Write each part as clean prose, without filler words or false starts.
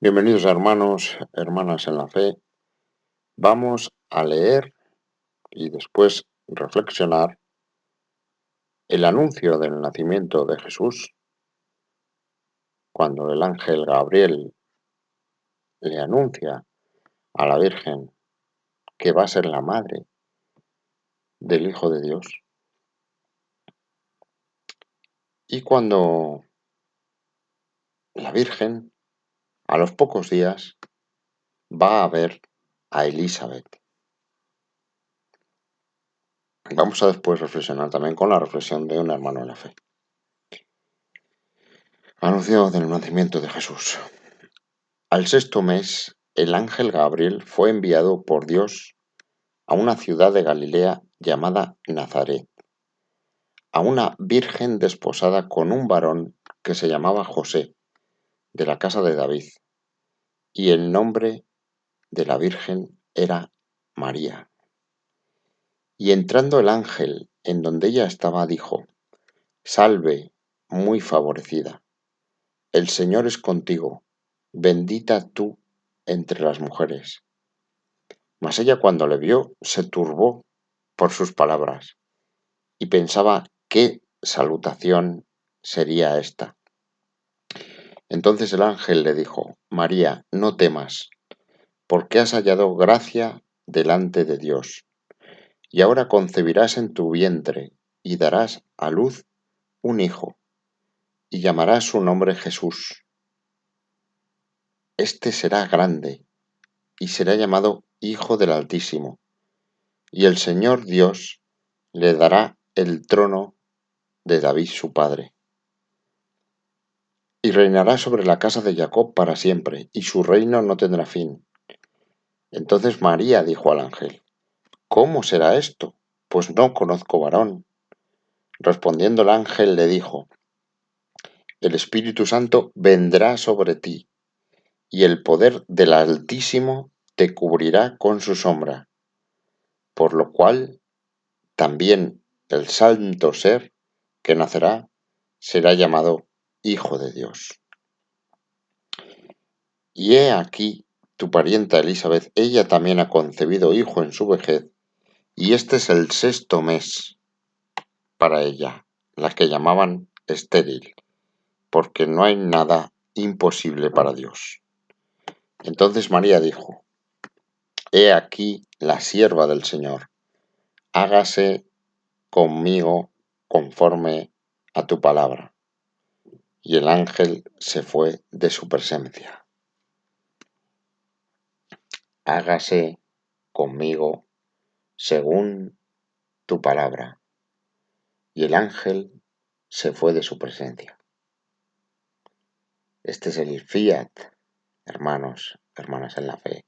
Bienvenidos hermanos, hermanas en la fe. Vamos a leer y después reflexionar el anuncio del nacimiento de Jesús, cuando el ángel Gabriel le anuncia a la Virgen que va a ser la madre del Hijo de Dios. Y cuando la Virgen, a los pocos días, va a ver a Elizabeth. Vamos a después reflexionar también con la reflexión de un hermano en la fe. Anuncio del nacimiento de Jesús. Al sexto mes, el ángel Gabriel fue enviado por Dios a una ciudad de Galilea llamada Nazaret, a una virgen desposada con un varón que se llamaba José, de la casa de David, y el nombre de la virgen era María. Y entrando el ángel en donde ella estaba, dijo: Salve, muy favorecida, el Señor es contigo, bendita tú entre las mujeres. Mas ella, cuando le vio, se turbó por sus palabras y pensaba qué salutación sería esta. Entonces el ángel le dijo: María, no temas, porque has hallado gracia delante de Dios, y ahora concebirás en tu vientre y darás a luz un hijo, y llamarás su nombre Jesús. Este será grande, y será llamado Hijo del Altísimo, y el Señor Dios le dará el trono de David su padre, y reinará sobre la casa de Jacob para siempre, y su reino no tendrá fin. Entonces María dijo al ángel: ¿Cómo será esto? Pues no conozco varón. Respondiendo el ángel le dijo: El Espíritu Santo vendrá sobre ti, y el poder del Altísimo te cubrirá con su sombra, por lo cual también el santo ser que nacerá será llamado Hijo de Dios. Y he aquí tu parienta Elizabeth, ella también ha concebido hijo en su vejez, y este es el sexto mes para ella, la que llamaban estéril, porque no hay nada imposible para Dios. Entonces María dijo: He aquí la sierva del Señor, hágase conmigo conforme a tu palabra. Y el ángel se fue de su presencia. Hágase conmigo según tu palabra. Y el ángel se fue de su presencia. Este es el fiat, hermanos, hermanas en la fe.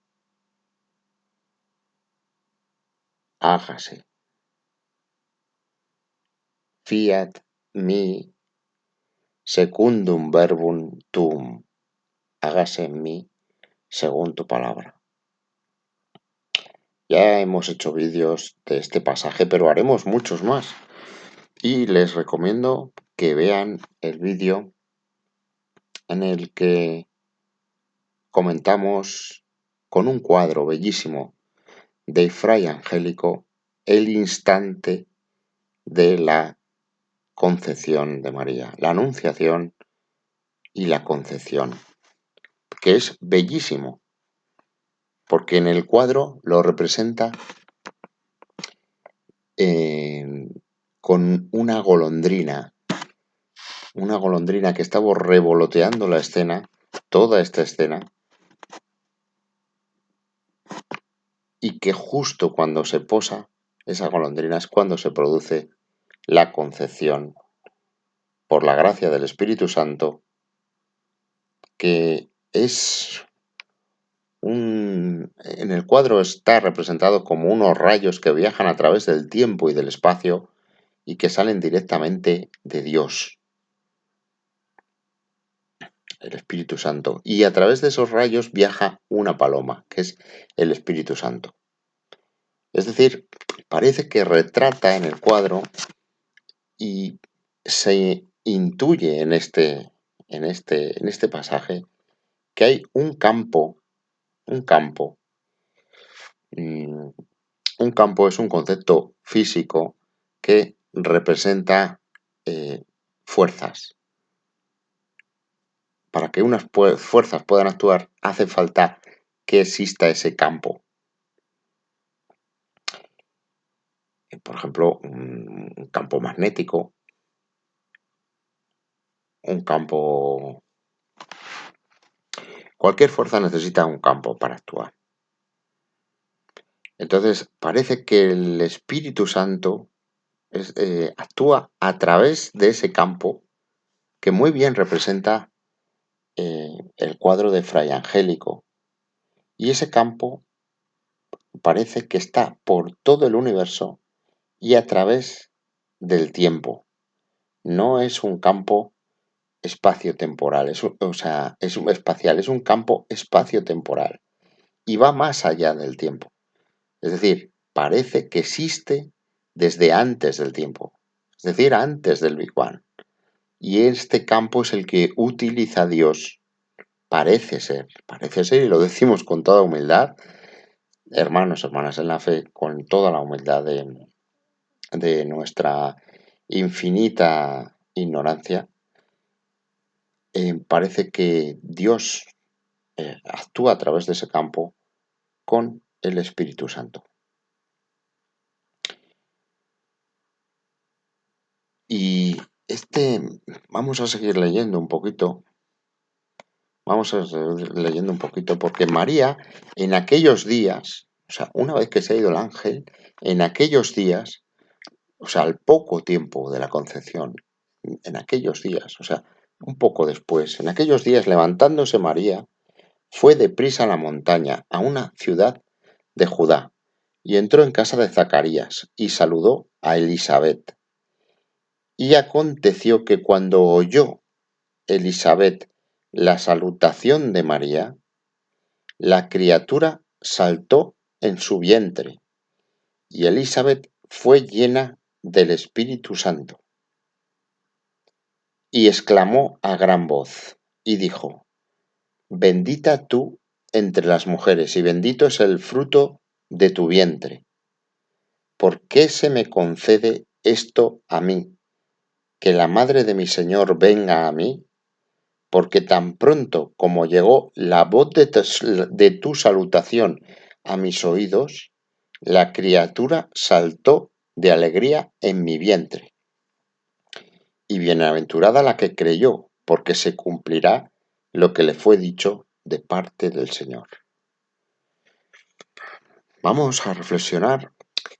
Hágase. Fiat mi secundum verbum tuum. Hágase en mí según tu palabra. Ya hemos hecho vídeos de este pasaje, pero haremos muchos más. Y les recomiendo que vean el vídeo en el que comentamos con un cuadro bellísimo de Fray Angélico el instante de la concepción de María, la anunciación y la concepción, que es bellísimo, porque en el cuadro lo representa con una golondrina que estaba revoloteando la escena, toda esta escena, y que justo cuando se posa esa golondrina es cuando se produce la concepción por la gracia del Espíritu Santo, que es en el cuadro está representado como unos rayos que viajan a través del tiempo y del espacio y que salen directamente de Dios, el Espíritu Santo. Y a través de esos rayos viaja una paloma, que es el Espíritu Santo. Es decir, parece que retrata en el cuadro y se intuye en este pasaje que hay un campo, un campo. Un campo es un concepto físico que representa fuerzas. Para que unas fuerzas puedan actuar, hace falta que exista ese campo. Por ejemplo, un campo magnético, un campo... Cualquier fuerza necesita un campo para actuar. Entonces, parece que el Espíritu Santo actúa a través de ese campo que muy bien representa el cuadro de Fray Angélico. Y ese campo parece que está por todo el universo y a través del tiempo. No es un campo espacio-temporal, es un espacial, es un campo espacio-temporal y va más allá del tiempo. Es decir, parece que existe desde antes del tiempo, es decir, antes del Big Bang. Y este campo es el que utiliza Dios, parece ser, y lo decimos con toda humildad, hermanos, hermanas en la fe, con toda la humildad de nuestra infinita ignorancia, parece que Dios actúa a través de ese campo con el Espíritu Santo. Y vamos a seguir leyendo un poquito. Vamos a seguir leyendo un poquito, porque María, en aquellos días, o sea, una vez que se ha ido el ángel, en aquellos días, o sea, al poco tiempo de la concepción, en aquellos días, o sea, un poco después, en aquellos días, levantándose María, fue deprisa a la montaña, a una ciudad de Judá, y entró en casa de Zacarías, y saludó a Elisabet. Y aconteció que cuando oyó Elisabet la salutación de María, la criatura saltó en su vientre, y Elisabet fue llena del Espíritu Santo, y exclamó a gran voz, y dijo: Bendita tú entre las mujeres, y bendito es el fruto de tu vientre. ¿Por qué se me concede esto a mí, que la madre de mi Señor venga a mí? Porque tan pronto como llegó la voz de tu salutación a mis oídos, la criatura saltó de alegría en mi vientre. Y bienaventurada la que creyó, porque se cumplirá lo que le fue dicho de parte del Señor. Vamos a reflexionar,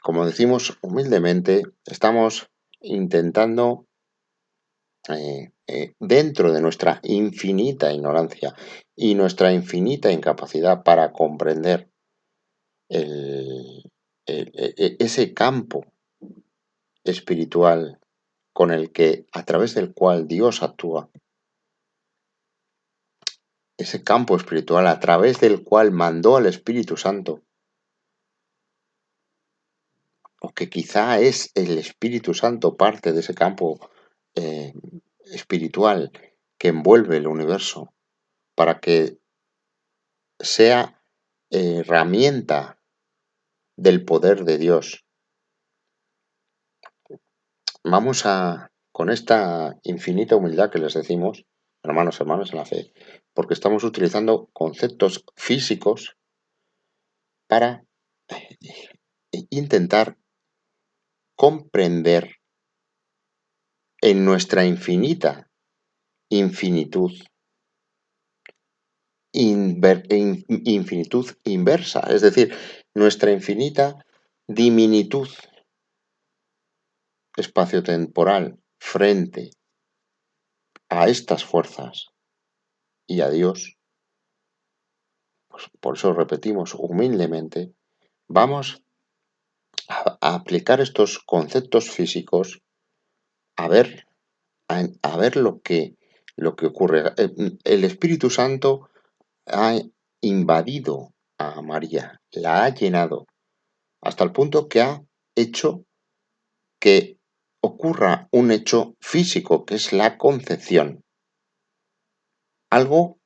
como decimos humildemente, estamos intentando dentro de nuestra infinita ignorancia y nuestra infinita incapacidad para comprender ese campo espiritual a través del cual Dios actúa, ese campo espiritual a través del cual mandó al Espíritu Santo, o que quizá es el Espíritu Santo parte de ese campo espiritual que envuelve el universo, para que sea herramienta del poder de Dios. Vamos con esta infinita humildad que les decimos, hermanos, hermanas en la fe, porque estamos utilizando conceptos físicos para intentar comprender en nuestra infinitud, infinitud inversa, es decir, nuestra infinita diminitud espaciotemporal frente a estas fuerzas y a Dios. Pues por eso repetimos humildemente, vamos a aplicar estos conceptos físicos a ver, lo que ocurre. El Espíritu Santo ha invadido a María, la ha llenado, hasta el punto que ha hecho que ocurra un hecho físico, que es la concepción. Algo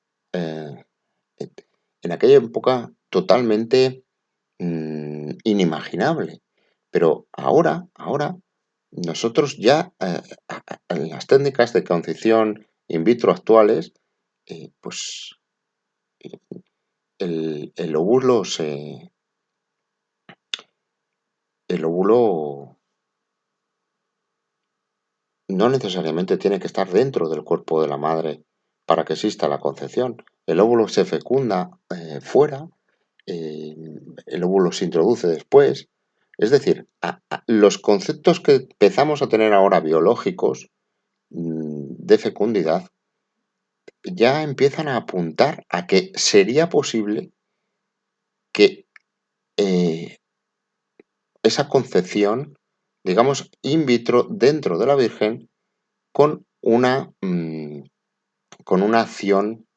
en aquella época totalmente inimaginable. Pero ahora nosotros ya, en las técnicas de concepción in vitro actuales, pues el óvulo el óvulo no necesariamente tiene que estar dentro del cuerpo de la madre para que exista la concepción. El óvulo se fecunda fuera, eh, el óvulo se introduce después. Es decir, los conceptos que empezamos a tener ahora biológicos de fecundidad ya empiezan a apuntar a que sería posible que eh, esa concepción, digamos, in vitro dentro de la Virgen con con una acción,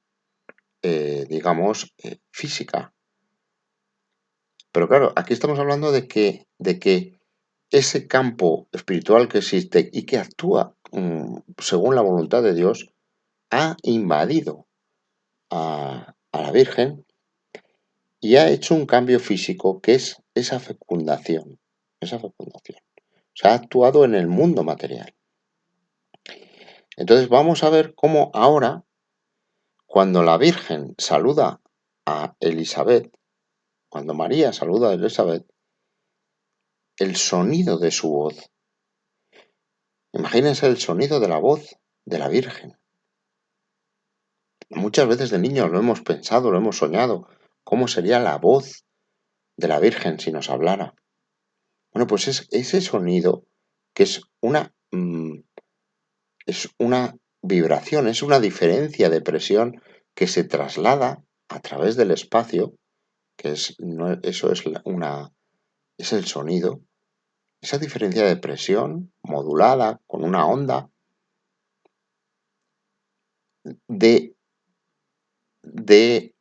digamos, física. Pero claro, aquí estamos hablando de que ese campo espiritual que existe y que actúa según la voluntad de Dios ha invadido a la Virgen y ha hecho un cambio físico que es esa fecundación. Esa fecundación. O sea, ha actuado en el mundo material. Entonces vamos a ver cómo ahora, cuando la Virgen saluda a Elizabeth, cuando María saluda a Elizabeth, el sonido de su voz. Imagínense el sonido de la voz de la Virgen. Muchas veces de niños lo hemos pensado, lo hemos soñado. ¿Cómo sería la voz de la Virgen si nos hablara? Bueno, pues es ese sonido que es una vibración, es una diferencia de presión que se traslada a través del espacio, que es, no, eso es, es el sonido, esa diferencia de presión modulada con una onda de, de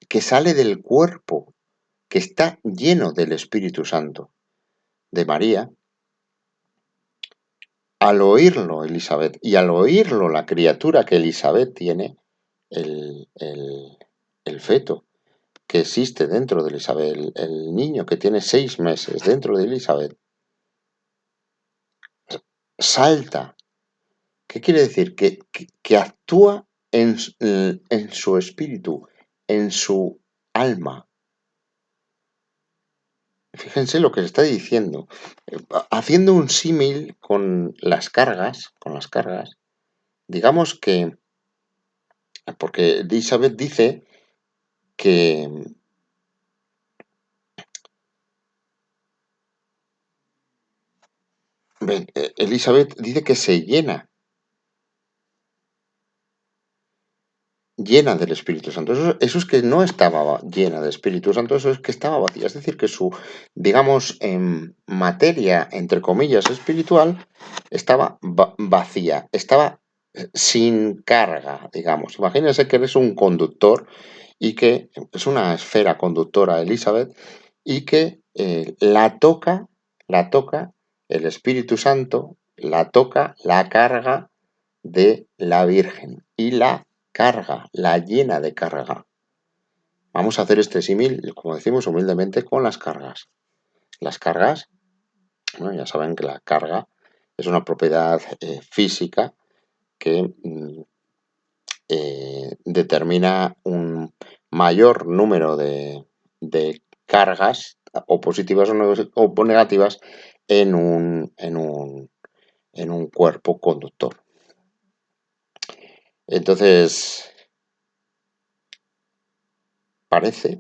que sale del cuerpo, que está lleno del Espíritu Santo de María, al oírlo Elizabeth y al oírlo la criatura que Elizabeth tiene, el, el, el feto que existe dentro de Elizabeth, el niño que tiene 6 meses dentro de Elizabeth, salta. ¿Qué quiere decir? Que actúa en su espíritu, en su alma. Fíjense lo que se está diciendo. Haciendo un símil con las cargas, digamos que, porque Elizabeth dice que Elizabeth dice que se llena del Espíritu Santo. Eso es que no estaba llena de Espíritu Santo, eso es que estaba vacía. Es decir, que su, digamos, materia, entre comillas, espiritual, estaba vacía, estaba sin carga, digamos. Imagínense que eres un conductor y que es una esfera conductora, Elizabeth, y que la toca el Espíritu Santo, la toca la carga de la Virgen y la carga, la llena de carga. Vamos a hacer este símil, como decimos humildemente, con las cargas. Las cargas, bueno, ya saben que la carga es una propiedad física que determina un mayor número de cargas, o positivas o negativas, en un cuerpo conductor. Entonces, parece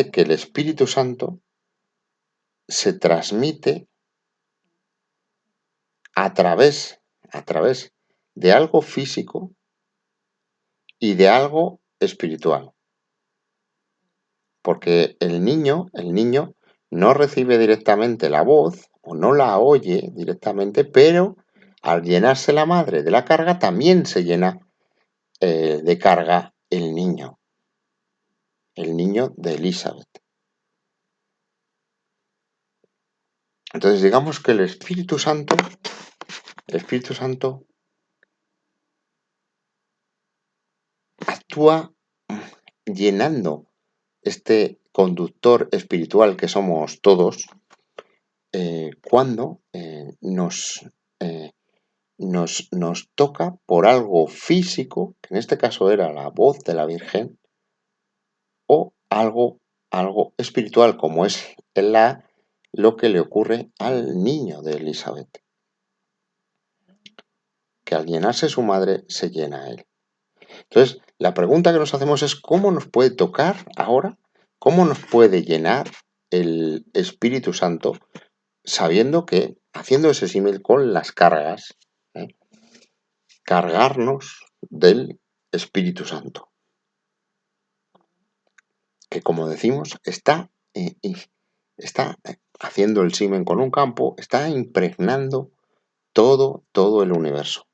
que el Espíritu Santo se transmite a través de algo físico y de algo espiritual. Porque el niño no recibe directamente la voz o no la oye directamente, pero al llenarse la madre de la carga, también se llena de carga el niño de Elizabeth. Entonces digamos que el Espíritu Santo actúa llenando este conductor espiritual que somos todos, cuando nos toca por algo físico, que en este caso era la voz de la Virgen, o algo espiritual, como es lo que le ocurre al niño de Elizabeth, que al llenarse su madre se llena a él. Entonces, la pregunta que nos hacemos es ¿cómo nos puede tocar ahora? ¿Cómo nos puede llenar el Espíritu Santo sabiendo que, haciendo ese símil con las cargas, ¿eh? Cargarnos del Espíritu Santo, que como decimos, está haciendo el símil con un campo, está impregnando todo el universo.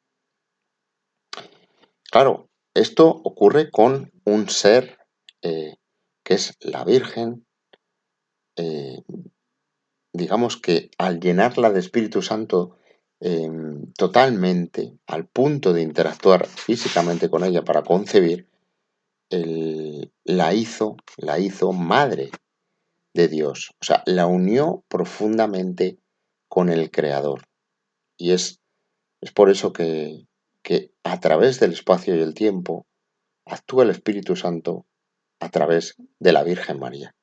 Claro, esto ocurre con un ser que es la Virgen, digamos que al llenarla de Espíritu Santo totalmente, al punto de interactuar físicamente con ella para concebir, la hizo madre de Dios. O sea, la unió profundamente con el Creador. Y es por eso que a través del espacio y el tiempo actúa el Espíritu Santo a través de la Virgen María.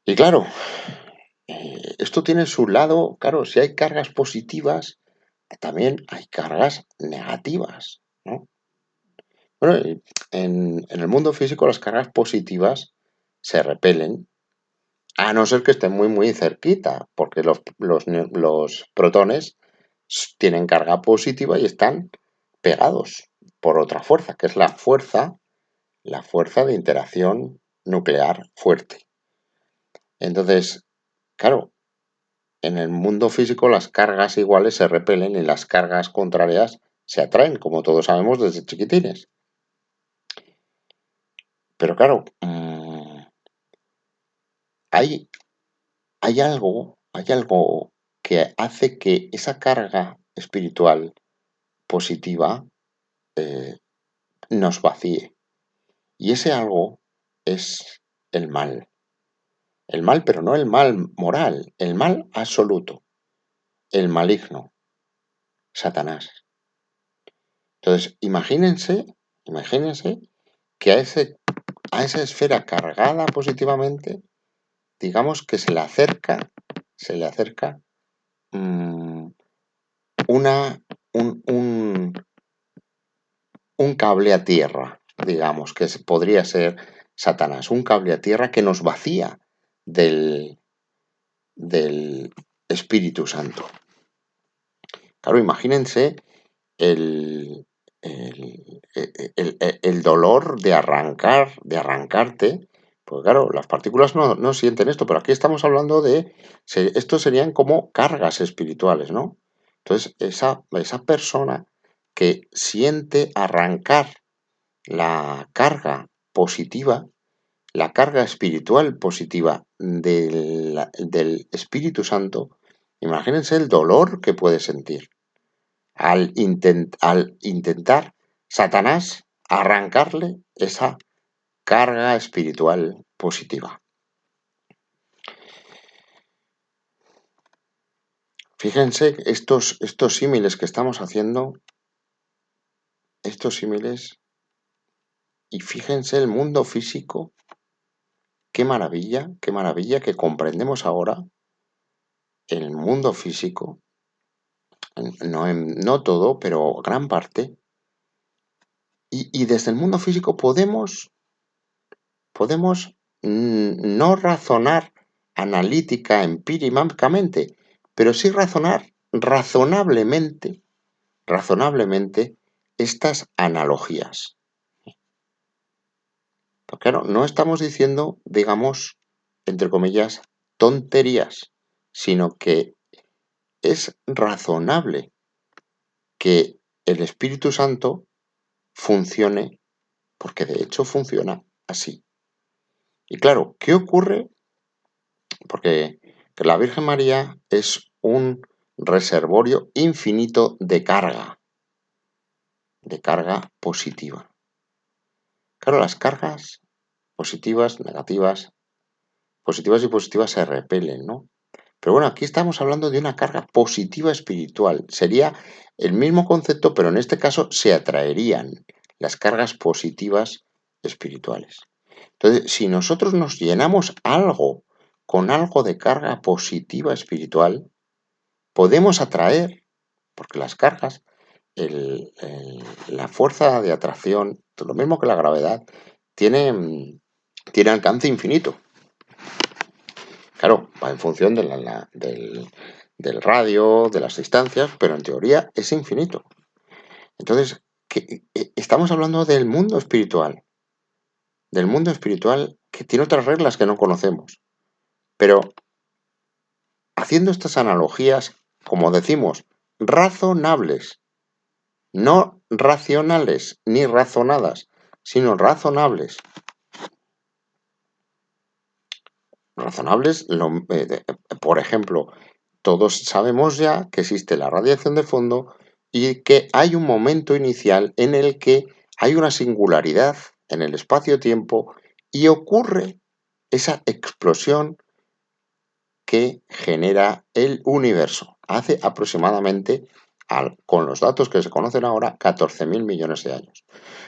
Y claro, esto tiene su lado, claro, si hay cargas positivas, también hay cargas negativas, ¿no? Bueno, en el mundo físico las cargas positivas se repelen, a no ser que estén muy cerquita, porque los protones tienen carga positiva y están pegados por otra fuerza, que es la fuerza de interacción nuclear fuerte. Entonces, claro, en el mundo físico las cargas iguales se repelen y las cargas contrarias se atraen, como todos sabemos desde chiquitines. Pero claro, hay algo que hace que esa carga espiritual positiva nos vacíe. Y ese algo es el mal. El mal, pero no el mal moral, el mal absoluto, el maligno, Satanás. Entonces, imagínense que a esa esfera cargada positivamente, digamos que se le acerca una, un cable a tierra, digamos, que podría ser Satanás, un cable a tierra que nos vacía del Espíritu Santo. Claro, imagínense el, el dolor de arrancarte, pues claro, las partículas no sienten esto, pero aquí estamos hablando estos serían como cargas espirituales, ¿no? Entonces, esa persona que siente arrancar la carga positiva, la carga espiritual positiva del Espíritu Santo, imagínense el dolor que puede sentir al intentar Satanás arrancarle esa carga espiritual positiva. Fíjense estos símiles que estamos haciendo, estos símiles, y fíjense el mundo físico, qué maravilla que comprendemos ahora el mundo físico, no todo, pero gran parte, y desde el mundo físico podemos no razonar analítica, empíricamente, pero sí razonar razonablemente estas analogías. Porque claro, no estamos diciendo, digamos, entre comillas, tonterías, sino que es razonable que el Espíritu Santo funcione, porque de hecho funciona así. Y claro, ¿qué ocurre? Porque la Virgen María es un reservorio infinito de carga positiva. Claro, las cargas positivas, negativas, positivas y positivas se repelen, ¿no? Pero bueno, aquí estamos hablando de una carga positiva espiritual. Sería el mismo concepto, pero en este caso se atraerían las cargas positivas espirituales. Entonces, si nosotros nos llenamos algo con algo de carga positiva espiritual, podemos atraer, porque las cargas, la fuerza de atracción, lo mismo que la gravedad, tiene alcance infinito. Claro, va en función del radio, de las distancias, pero en teoría es infinito. Entonces, estamos hablando del mundo espiritual que tiene otras reglas que no conocemos. Pero haciendo estas analogías, como decimos, razonables, no racionales ni razonadas, sino razonables. Razonables, por ejemplo, todos sabemos ya que existe la radiación de fondo y que hay un momento inicial en el que hay una singularidad en el espacio-tiempo y ocurre esa explosión que genera el universo. Hace aproximadamente, con los datos que se conocen ahora, 14.000 millones de años.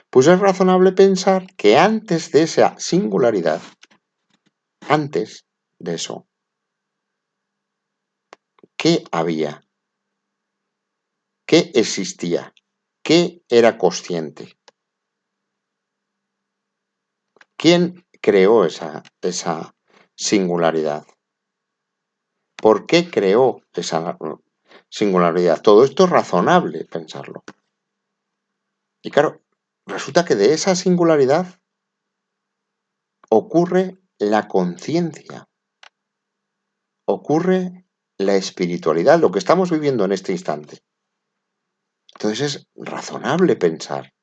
Pues es razonable pensar que antes de esa singularidad, antes de eso, ¿qué había? ¿Qué existía? ¿Qué era consciente? ¿Quién creó esa singularidad? ¿Por qué creó esa singularidad? Todo esto es razonable pensarlo. Y claro, resulta que de esa singularidad ocurre la conciencia, ocurre la espiritualidad, lo que estamos viviendo en este instante. Entonces es razonable pensar,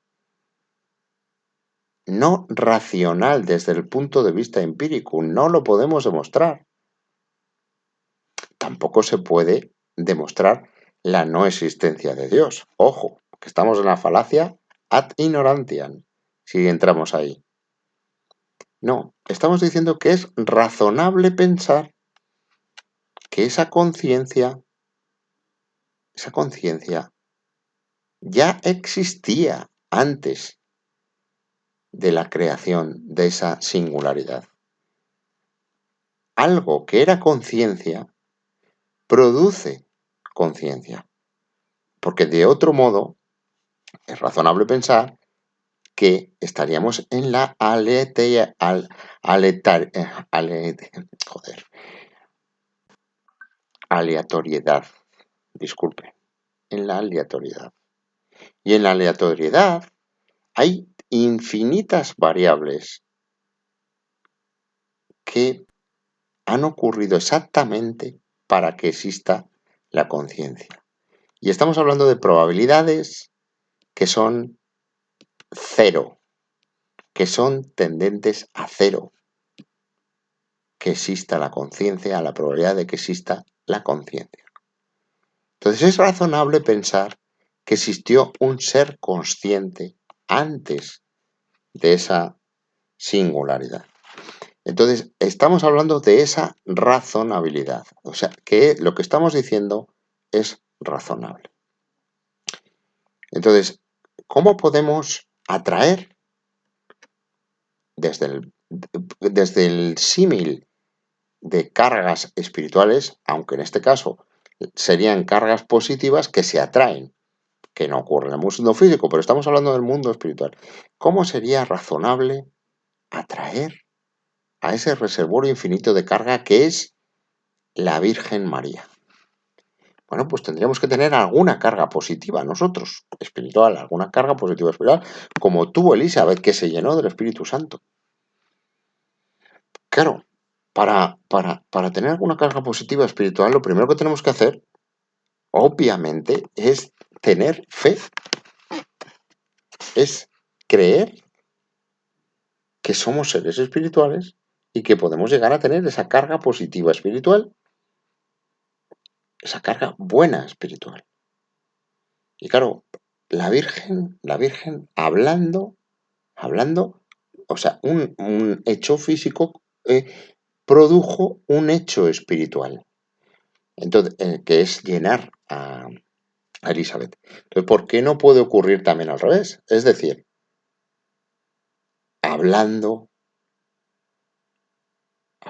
no racional desde el punto de vista empírico, no lo podemos demostrar. Tampoco se puede demostrar la no existencia de Dios. Ojo, que estamos en la falacia ad ignorantiam, si entramos ahí. No, estamos diciendo que es razonable pensar que esa conciencia ya existía antes de la creación de esa singularidad. Algo que era conciencia produce conciencia, porque de otro modo es razonable pensar que estaríamos en la aleatoriedad, disculpe, en la aleatoriedad. Y en la aleatoriedad hay infinitas variables que han ocurrido exactamente para que exista la conciencia. Y estamos hablando de probabilidades que son cero, que son tendentes a cero, que exista la conciencia, a la probabilidad de que exista la conciencia. Entonces es razonable pensar que existió un ser consciente antes de esa singularidad. Entonces, estamos hablando de esa razonabilidad. O sea, que lo que estamos diciendo es razonable. Entonces, ¿cómo podemos atraer desde el símil de cargas espirituales, aunque en este caso serían cargas positivas que se atraen, que no ocurre en el mundo físico, pero estamos hablando del mundo espiritual? ¿Cómo sería razonable atraer a ese reservorio infinito de carga que es la Virgen María? Bueno, pues tendríamos que tener alguna carga positiva nosotros, espiritual, alguna carga positiva espiritual, como tuvo Elizabeth, que se llenó del Espíritu Santo. Claro, para tener alguna carga positiva espiritual, lo primero que tenemos que hacer, obviamente, es tener fe, es creer que somos seres espirituales y que podemos llegar a tener esa carga positiva espiritual, esa carga buena espiritual. Y claro, la Virgen hablando o sea, un hecho físico produjo un hecho espiritual. Entonces, que es llenar a Elizabeth. Entonces, ¿por qué no puede ocurrir también al revés? Es decir, hablando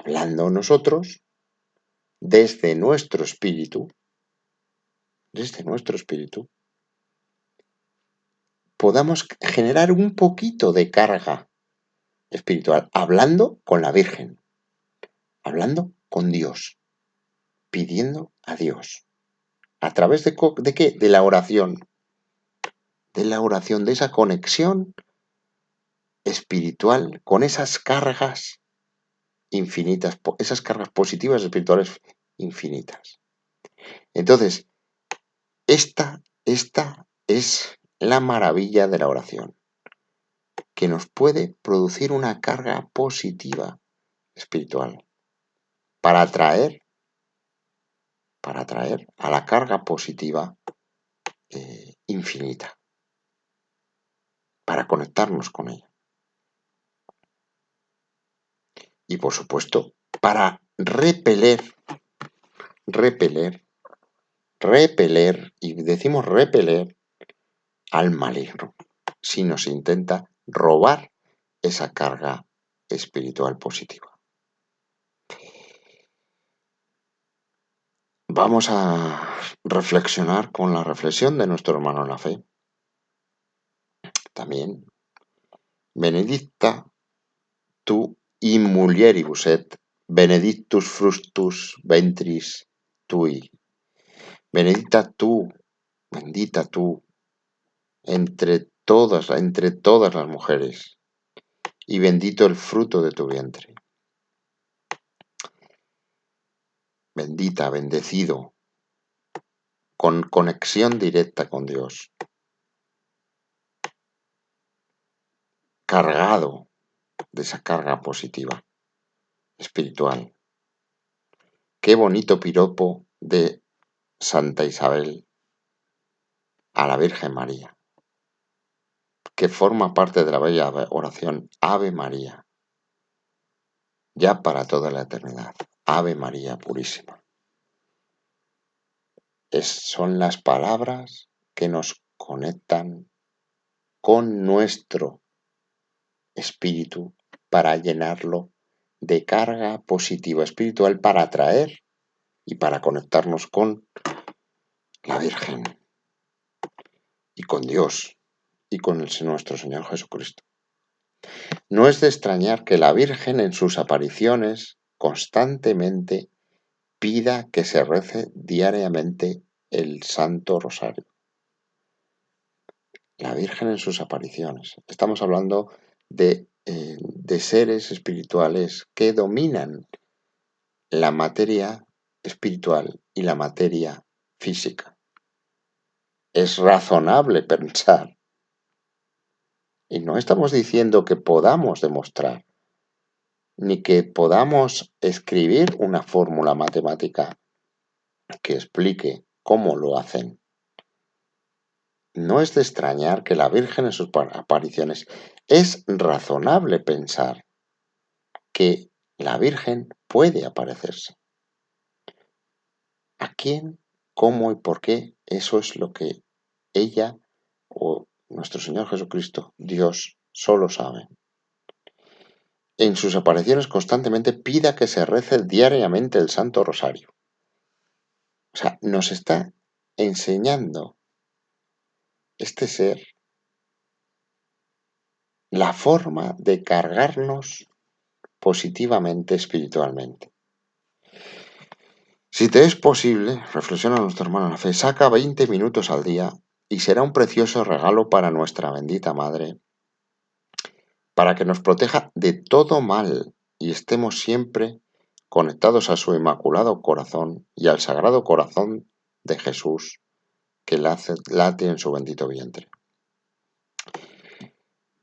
nosotros desde nuestro espíritu, podamos generar un poquito de carga espiritual, hablando con la Virgen, hablando con Dios, pidiendo a Dios. ¿A través de qué? De la oración. De la oración, de esa conexión espiritual con esas cargas infinitas, esas cargas positivas espirituales infinitas. Entonces, esta es la maravilla de la oración, que nos puede producir una carga positiva espiritual para atraer a la carga positiva infinita, para conectarnos con ella. Y por supuesto, para repeler, y decimos repeler al maligno, si nos intenta robar esa carga espiritual positiva. Vamos a reflexionar con la reflexión de nuestro hermano en la fe. También, benedicta tu in mulieribus et benedictus fructus ventris tui. Bendita tú entre todas las mujeres, y bendito el fruto de tu vientre. Bendita, bendecido, con conexión directa con Dios, cargado de esa carga positiva, espiritual. Qué bonito piropo de Santa Isabel a la Virgen María, que forma parte de la bella oración Ave María, ya para toda la eternidad. Ave María Purísima. Son las palabras que nos conectan con nuestro espíritu para llenarlo de carga positiva espiritual, para atraer y para conectarnos con la Virgen y con Dios y con nuestro Señor Jesucristo. No es de extrañar que la Virgen en sus apariciones constantemente pida que se rece diariamente el Santo Rosario. La Virgen en sus apariciones. Estamos hablando de seres espirituales que dominan la materia espiritual y la materia física. Es razonable pensar, y no estamos diciendo que podamos demostrar, ni que podamos escribir una fórmula matemática que explique cómo lo hacen. No es de extrañar que la Virgen en sus apariciones, es razonable pensar que la Virgen puede aparecerse. ¿A quién, cómo y por qué? Eso es lo que ella o nuestro Señor Jesucristo, Dios, solo sabe. En sus apariciones constantemente pida que se rece diariamente el Santo Rosario. O sea, nos está enseñando este ser la forma de cargarnos positivamente espiritualmente. Si te es posible, reflexiona nuestro hermano en la fe, saca 20 minutos al día y será un precioso regalo para nuestra bendita Madre, para que nos proteja de todo mal y estemos siempre conectados a su inmaculado corazón y al sagrado corazón de Jesús que late en su bendito vientre.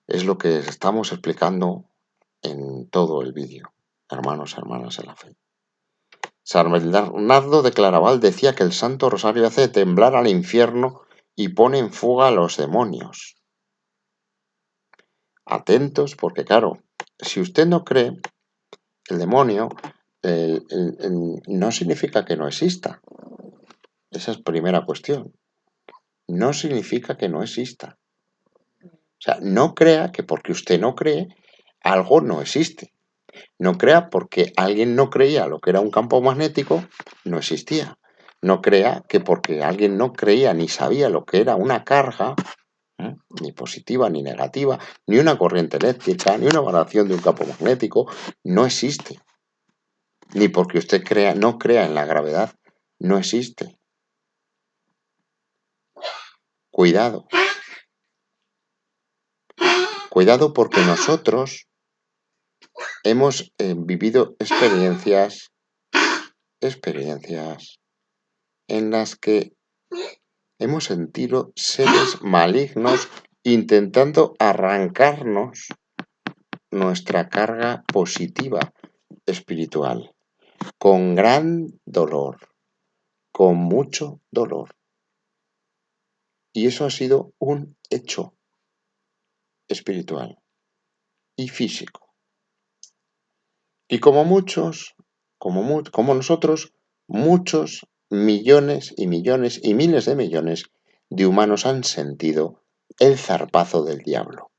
Es lo que estamos explicando en todo el vídeo, hermanos y hermanas en la fe. San Bernardo de Claraval decía que el Santo Rosario hace temblar al infierno y pone en fuga a los demonios. Atentos, porque claro, si usted no cree, el demonio no significa que no exista. Esa es primera cuestión. No significa que no exista. O sea, no crea que porque usted no cree, algo no existe. No crea porque alguien no creía lo que era un campo magnético, no existía. No crea que porque alguien no creía ni sabía lo que era una carga, ni positiva ni negativa, ni una corriente eléctrica, ni una variación de un campo magnético, no existe. Ni porque usted no crea en la gravedad, no existe. Cuidado. Cuidado porque nosotros hemos vivido experiencias en las que hemos sentido seres malignos intentando arrancarnos nuestra carga positiva espiritual, con gran dolor, con mucho dolor. Y eso ha sido un hecho espiritual y físico. Y como nosotros, muchos millones y millones y miles de millones de humanos han sentido el zarpazo del diablo.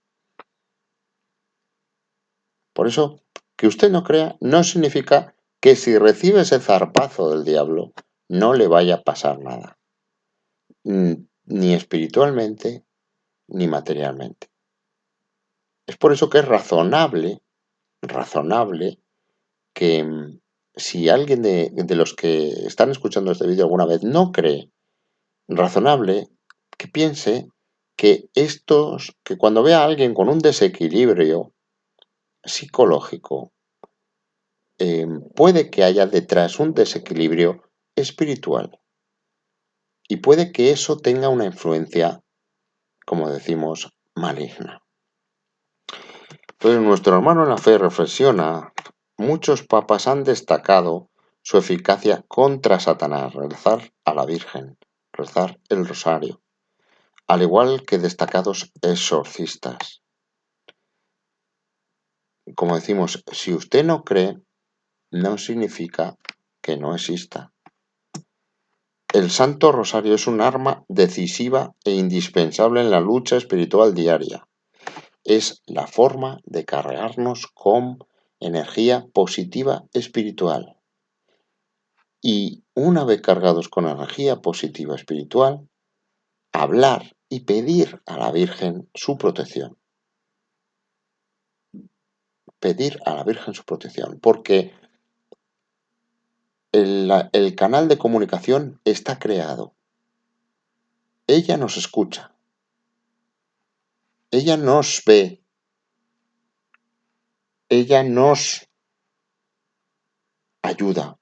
Por eso, que usted no crea no significa que si recibe ese zarpazo del diablo no le vaya a pasar nada, ni espiritualmente ni materialmente. Es por eso que es razonable que si alguien de los que están escuchando este vídeo alguna vez no cree, razonable que piense que cuando vea a alguien con un desequilibrio psicológico, puede que haya detrás un desequilibrio espiritual y puede que eso tenga una influencia, como decimos, maligna. Entonces nuestro hermano en la fe reflexiona, muchos papas han destacado su eficacia contra Satanás, rezar a la Virgen, rezar el rosario, al igual que destacados exorcistas. Como decimos, si usted no cree, no significa que no exista. El Santo Rosario es un arma decisiva e indispensable en la lucha espiritual diaria. Es la forma de cargarnos con energía positiva espiritual. Y una vez cargados con energía positiva espiritual, hablar y pedir a la Virgen su protección. Pedir a la Virgen su protección, porque el canal de comunicación está creado. Ella nos escucha. Ella nos ve. Ella nos ayuda.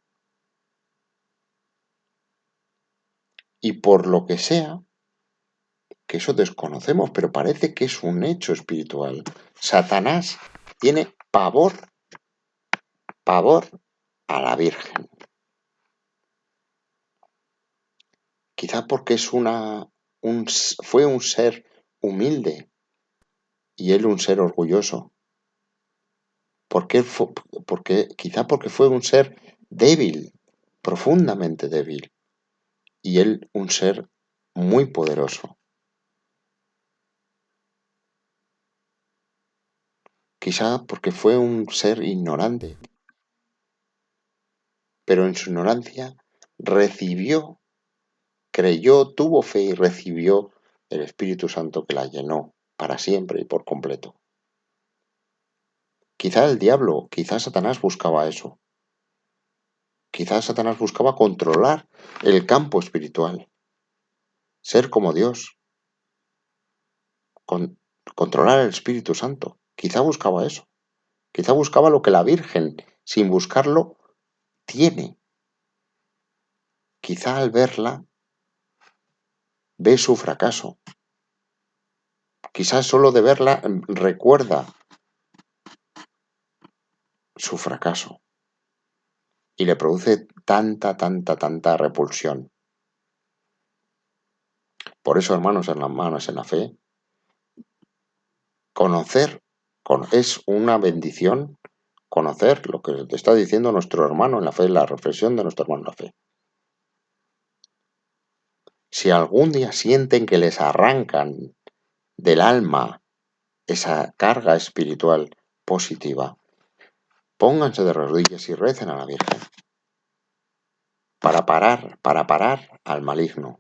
Y por lo que sea, que eso desconocemos, pero parece que es un hecho espiritual, Satanás tiene pavor a la Virgen. Quizá porque fue un ser humilde y él un ser orgulloso. Quizá porque fue un ser débil, profundamente débil, y él un ser muy poderoso. Quizá porque fue un ser ignorante, pero en su ignorancia creyó, tuvo fe y recibió el Espíritu Santo que la llenó para siempre y por completo. Quizá el diablo, quizá Satanás buscaba eso. Quizá Satanás buscaba controlar el campo espiritual, ser como Dios, controlar el Espíritu Santo. Quizá buscaba eso. Quizá buscaba lo que la Virgen, sin buscarlo, tiene. Quizá al verla, ve su fracaso. Quizás solo de verla recuerda su fracaso y le produce tanta repulsión. Por eso, hermanos en la fe, conocer Es una bendición conocer lo que te está diciendo nuestro hermano en la fe, la reflexión de nuestro hermano en la fe. Si algún día sienten que les arrancan del alma esa carga espiritual positiva, pónganse de rodillas y recen a la Virgen para parar al maligno,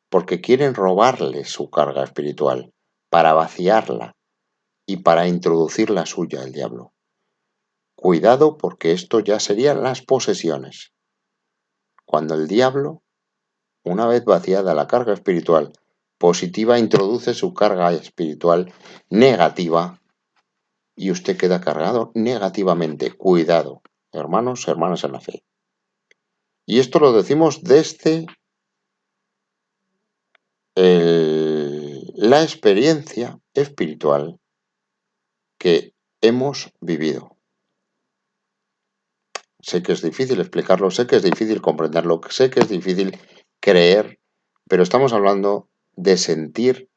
porque quieren robarle su carga espiritual, para vaciarla y para introducir la suya, el diablo. Cuidado, porque esto ya serían las posesiones. Cuando el diablo, una vez vaciada la carga espiritual positiva, introduce su carga espiritual negativa y usted queda cargado negativamente. Cuidado, hermanos, hermanas en la fe. Y esto lo decimos desde la experiencia espiritual que hemos vivido. Sé que es difícil explicarlo, sé que es difícil comprenderlo, sé que es difícil creer, pero estamos hablando de sentir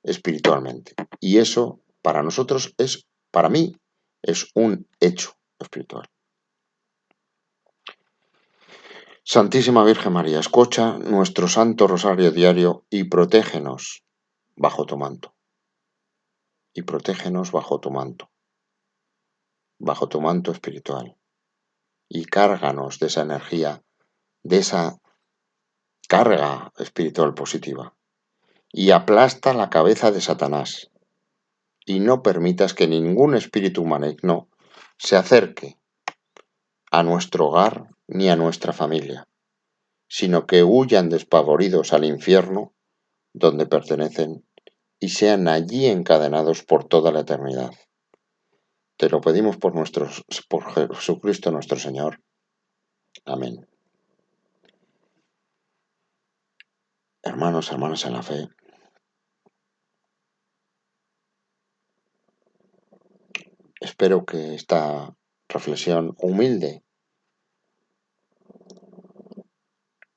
espiritualmente. Y eso para nosotros para mí, es un hecho espiritual. Santísima Virgen María, escucha nuestro Santo Rosario diario y protégenos bajo tu manto. Y protégenos bajo tu manto espiritual. Y cárganos de esa energía, de esa carga espiritual positiva. Y aplasta la cabeza de Satanás. Y no permitas que ningún espíritu maligno se acerque a nuestro hogar ni a nuestra familia, sino que huyan despavoridos al infierno donde pertenecen y sean allí encadenados por toda la eternidad. Te lo pedimos por Jesucristo nuestro Señor. Amén. Hermanos, hermanas en la fe, espero que esta reflexión humilde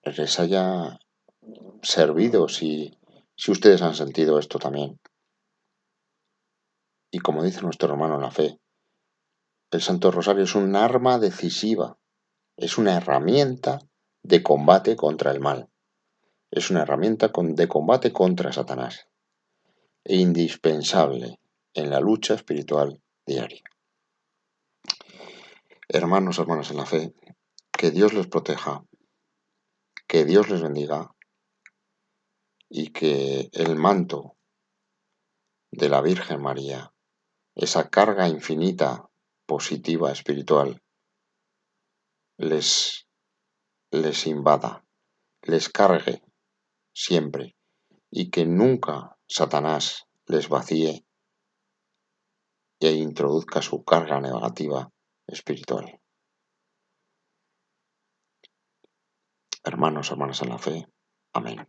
les haya servido si ustedes han sentido esto también. Y como dice nuestro hermano en la fe, el Santo Rosario es un arma decisiva, es una herramienta de combate contra el mal, es una herramienta de combate contra Satanás e indispensable en la lucha espiritual diaria. Hermanos, hermanas en la fe, que Dios les proteja, que Dios les bendiga y que el manto de la Virgen María, esa carga infinita, positiva, espiritual, les invada, les cargue siempre y que nunca Satanás les vacíe e introduzca su carga negativa espiritual. Hermanos, hermanas en la fe. Amén.